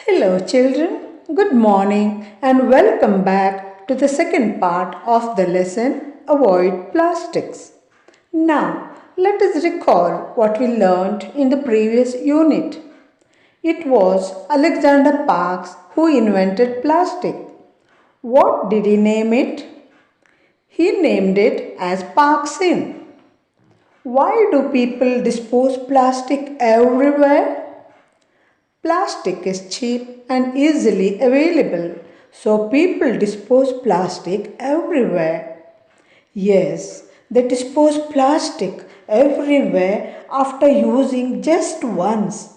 Hello, children. Good morning and welcome back to the second part of the lesson Avoid Plastics. Now, let us recall what we learned in the previous unit. It was Alexander Parks who invented plastic. What did he name it? He named it as Parksin. Why do people dispose plastic everywhere? Plastic is cheap and easily available, so people dispose plastic everywhere. Yes, they dispose plastic everywhere after using just once.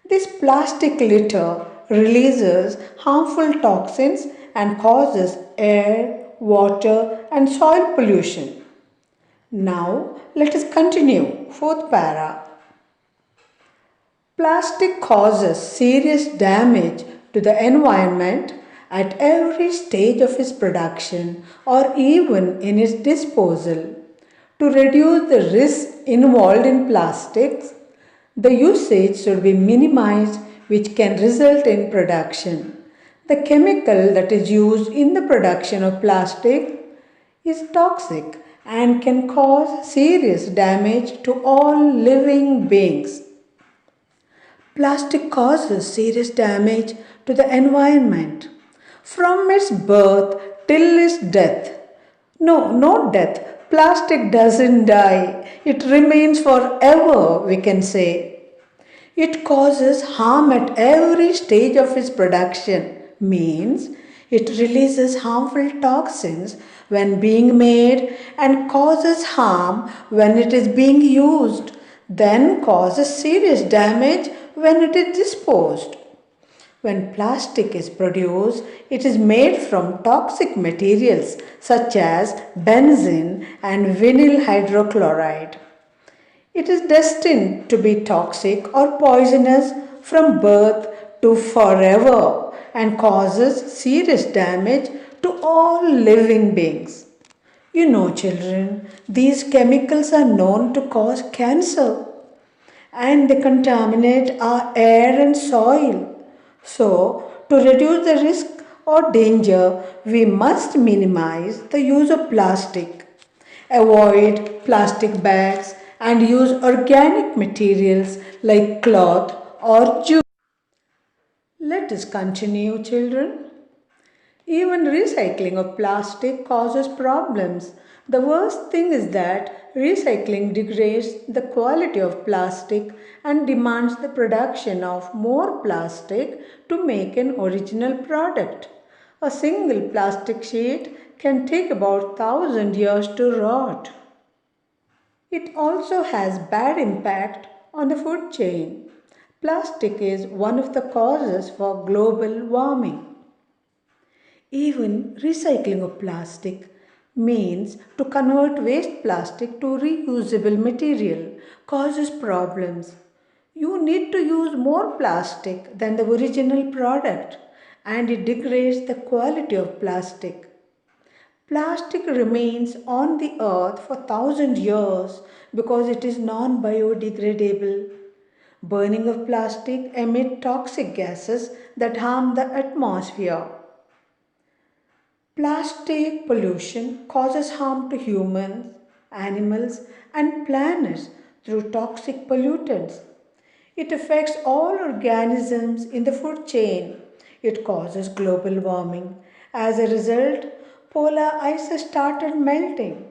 This plastic litter releases harmful toxins and causes air, water, and soil pollution. Now, let us continue. Fourth para. Plastic causes serious damage to the environment at every stage of its production or even in its disposal. To reduce the risks involved in plastics, the usage should be minimized, which can result in production. The chemical that is used in the production of plastic is toxic and can cause serious damage to all living beings. Plastic causes serious damage to the environment from its birth till its death. No, not death. Plastic doesn't die. It remains forever, we can say. It causes harm at every stage of its production, means it releases harmful toxins when being made and causes harm when it is being used, then causes serious damage when it is disposed. When plastic is produced, it is made from toxic materials such as benzene and vinyl hydrochloride. It is destined to be toxic or poisonous from birth to forever and causes serious damage to all living beings. You know, children, these chemicals are known to cause cancer and they contaminate our air and soil. So, to reduce the risk or danger, we must minimize the use of plastic. Avoid plastic bags and use organic materials like cloth or jute. Let us continue, children. Even recycling of plastic causes problems. The worst thing is that recycling degrades the quality of plastic and demands the production of more plastic to make an original product. A single plastic sheet can take about 1,000 years to rot. It also has bad impact on the food chain. Plastic is one of the causes for global warming. Even recycling of plastic means to convert waste plastic to reusable material causes problems. You need to use more plastic than the original product and it degrades the quality of plastic. Plastic remains on the earth for 1,000 years because it is non-biodegradable. Burning of plastic emit toxic gases that harm the atmosphere. Plastic pollution causes harm to humans, animals, and planets through toxic pollutants. It affects all organisms in the food chain. It causes global warming. As a result, polar ice has started melting.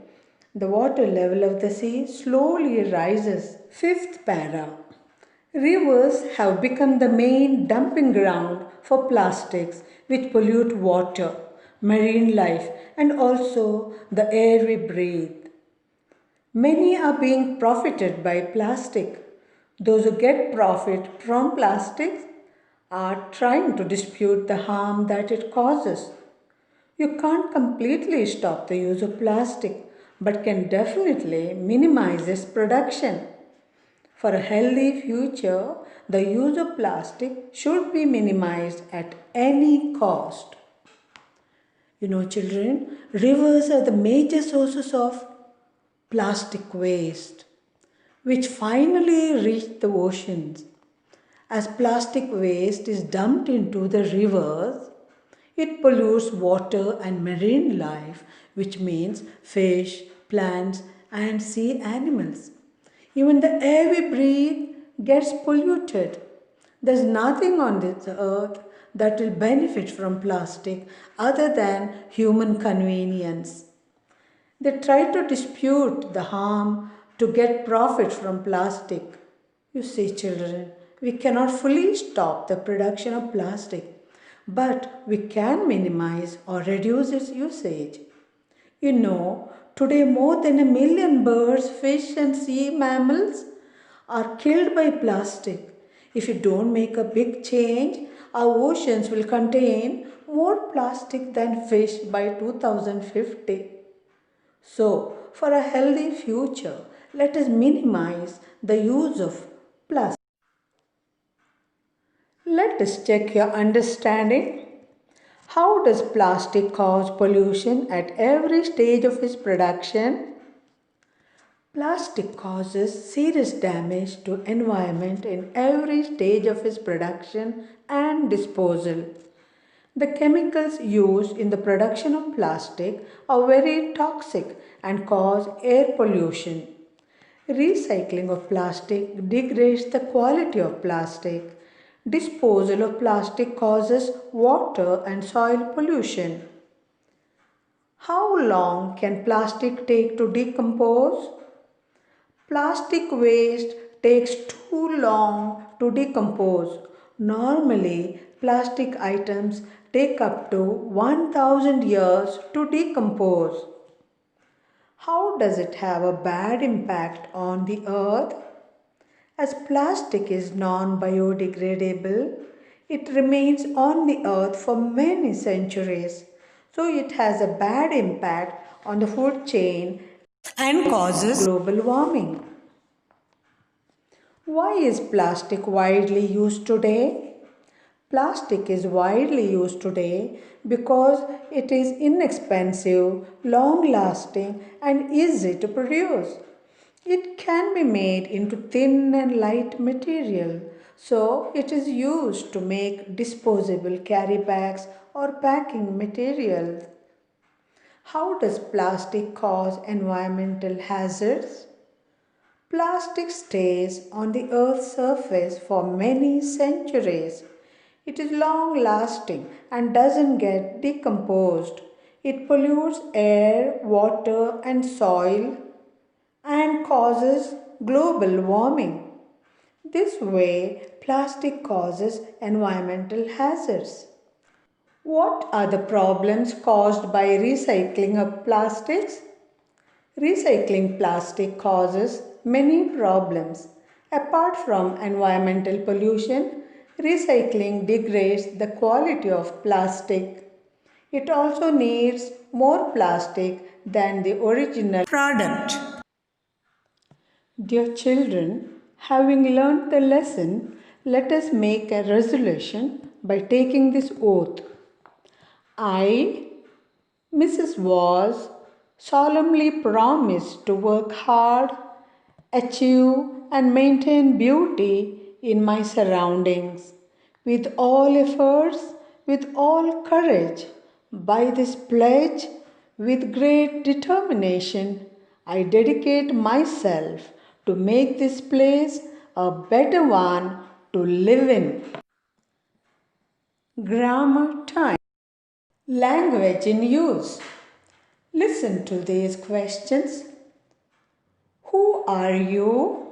The water level of the sea slowly rises. Fifth para. Rivers have become the main dumping ground for plastics which pollute water, marine life, and also the air we breathe. Many are being profited by plastic. Those who get profit from plastics are trying to dispute the harm that it causes. You can't completely stop the use of plastic, but can definitely minimize its production. For a healthy future, the use of plastic should be minimized at any cost. You know, children, rivers are the major sources of plastic waste, which finally reach the oceans. As plastic waste is dumped into the rivers, it pollutes water and marine life, which means fish, plants, and sea animals. Even the air we breathe gets polluted. There's nothing on this earth that will benefit from plastic other than human convenience. They try to dispute the harm to get profit from plastic. You see, children, we cannot fully stop the production of plastic, but we can minimize or reduce its usage. You know, today more than 1 million birds, fish, and sea mammals are killed by plastic. If you don't make a big change, our oceans will contain more plastic than fish by 2050. So, for a healthy future, let us minimize the use of plastic. Let us check your understanding. How does plastic cause pollution at every stage of its production? Plastic causes serious damage to environment in every stage of its production and disposal. The chemicals used in the production of plastic are very toxic and cause air pollution. Recycling of plastic degrades the quality of plastic. Disposal of plastic causes water and soil pollution. How long can plastic take to decompose? Plastic waste takes too long to decompose. Normally, plastic items take up to 1000 years to decompose. How does it have a bad impact on the earth? As plastic is non biodegradable, it remains on the earth for many centuries. So it has a bad impact on the food chain and causes global warming. Why is plastic widely used today? Plastic is widely used today because it is inexpensive, long lasting, and easy to produce. It can be made into thin and light material, so it is used to make disposable carry bags or packing materials. How does plastic cause environmental hazards? Plastic stays on the earth's surface for many centuries. It is long lasting and doesn't get decomposed. It pollutes air, water, and soil and causes global warming. This way, plastic causes environmental hazards. What are the problems caused by recycling of plastics? Recycling plastic causes many problems. Apart from environmental pollution, recycling degrades the quality of plastic. It also needs more plastic than the original product. Dear children, having learned the lesson, let us make a resolution by taking this oath. I, Mrs. Was, solemnly promise to work hard, achieve, and maintain beauty in my surroundings with all efforts, with all courage. By this pledge, with great determination, I dedicate myself to make this place a better one to live in. Grammar time. Language in use. Listen to these questions. Who are you?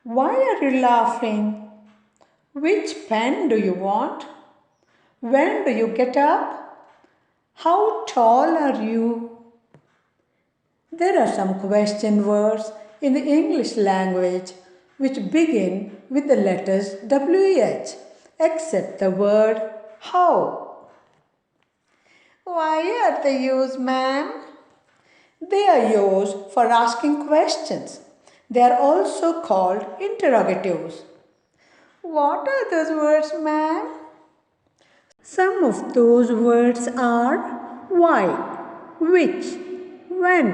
Why are you laughing? Which pen do you want? When do you get up? How tall are you? There are some question words in the English language which begin with the letters WH, except the word how. Why are they used, ma'am? They are used for asking questions. They are also called interrogatives. What are those words, ma'am? Some of those words are why, which, when,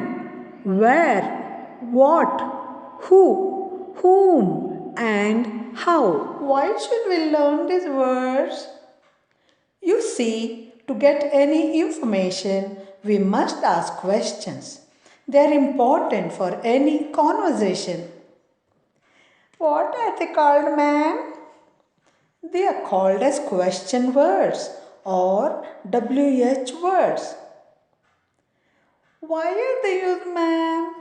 where, what, who, whom, and how. Why should we learn these words? You see, to get any information, we must ask questions. They are important for any conversation. What are they called, ma'am? They are called as question words or WH words. Why are they used, ma'am?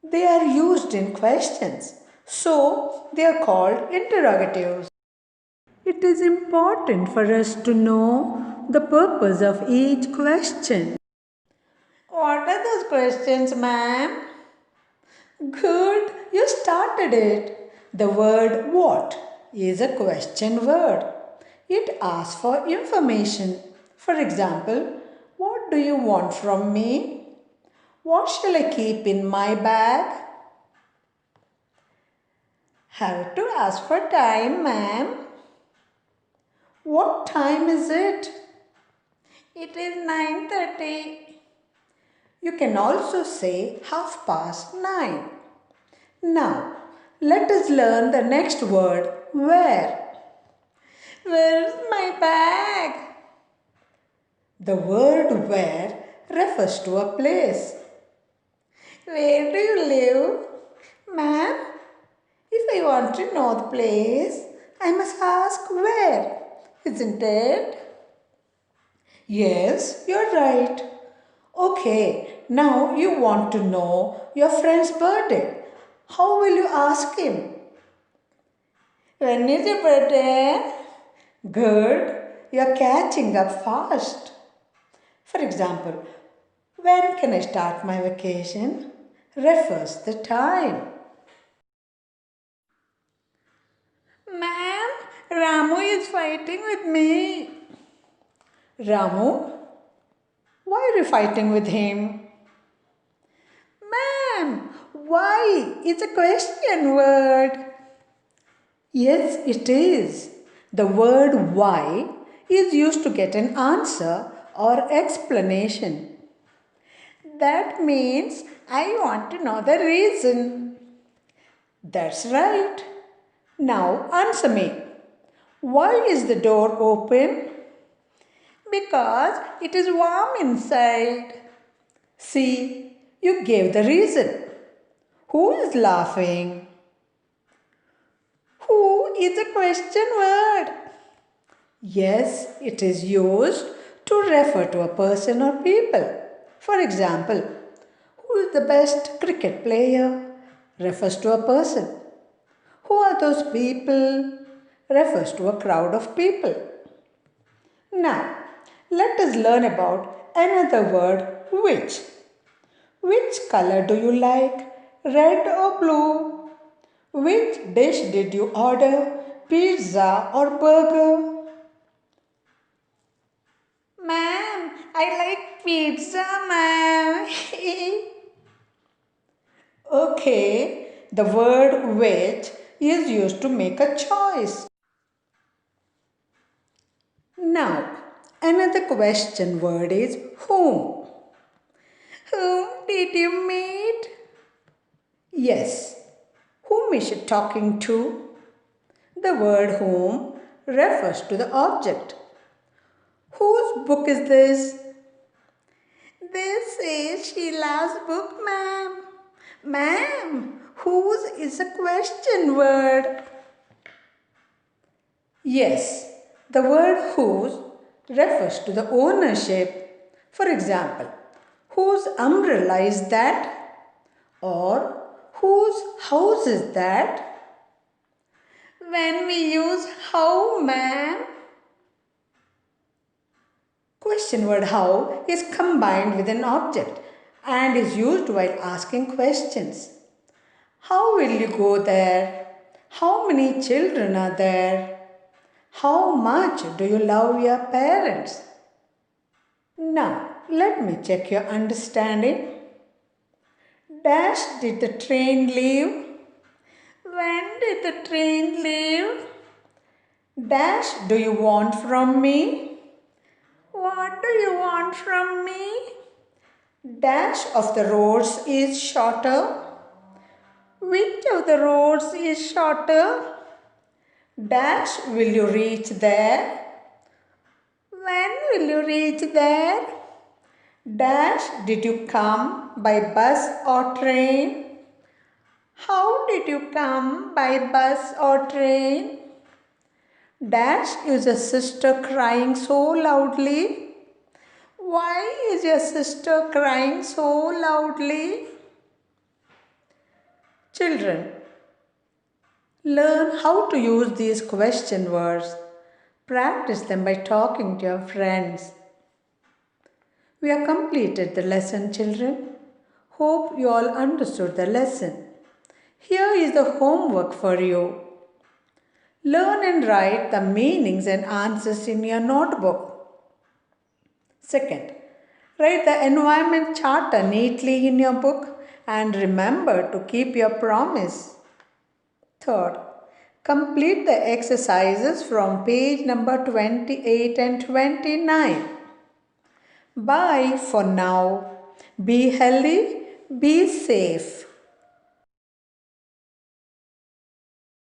They are used in questions, so they are called interrogatives. It is important for us to know the purpose of each question. What are those questions, ma'am? Good, you started it. The word what is a question word. It asks for information. For example, what do you want from me? What shall I keep in my bag? Have to ask for time, ma'am. What time is it? It is 9:30. You can also say 9:30. Now, let us learn the next word, where. Where's my bag? The word where refers to a place. Where do you live? Ma'am, if I want to know the place, I must ask where, isn't it? Yes, you're right. Okay, now you want to know your friend's birthday. How will you ask him? When is your birthday? Good, you're catching up fast. For example, when can I start my vacation? Refers the time. Ma'am, Ramu is fighting with me. Ramu, why are you fighting with him? Ma'am, why? It's a question word. Yes, it is. The word why is used to get an answer or explanation. That means I want to know the reason. That's right. Now answer me. Why is the door open? Because it is warm inside. See, you gave the reason. Who is laughing? Who is a question word? Yes, it is used to refer to a person or people. For example, who is the best cricket player? Refers to a person. Who are those people? Refers to a crowd of people. Now, let us learn about another word, which. Which color do you like? Red or blue? Which dish did you order? Pizza or burger? Ma'am, I like pizza, ma'am. Okay, the word which is used to make a choice. Now, another question word is whom. Whom did you meet? Yes, whom is she talking to? The word whom refers to the object. Whose book is this? This is Sheila's book, ma'am. Ma'am, whose is a question word? Yes, the word whose refers to the ownership. For example, whose umbrella is that? Or whose house is that? When we use how, ma'am, question word how is combined with an object and is used while asking questions. How will you go there? How many children are there? How much do you love your parents? Now, let me check your understanding. Dash did the train leave? When did the train leave? Dash do you want from me? What do you want from me? Dash of the roads is shorter. Which of the roads is shorter? Dash will you reach there? When will you reach there? Dash did you come by bus or train? How did you come by bus or train? Dash is your sister crying so loudly? Why is your sister crying so loudly? Children, learn how to use these question words. Practice them by talking to your friends. We have completed the lesson, children. Hope you all understood the lesson. Here is the homework for you. Learn and write the meanings and answers in your notebook. Second, write the environment charter neatly in your book and remember to keep your promise. Third, complete the exercises from page number 28 and 29. Bye for now. Be healthy, be safe.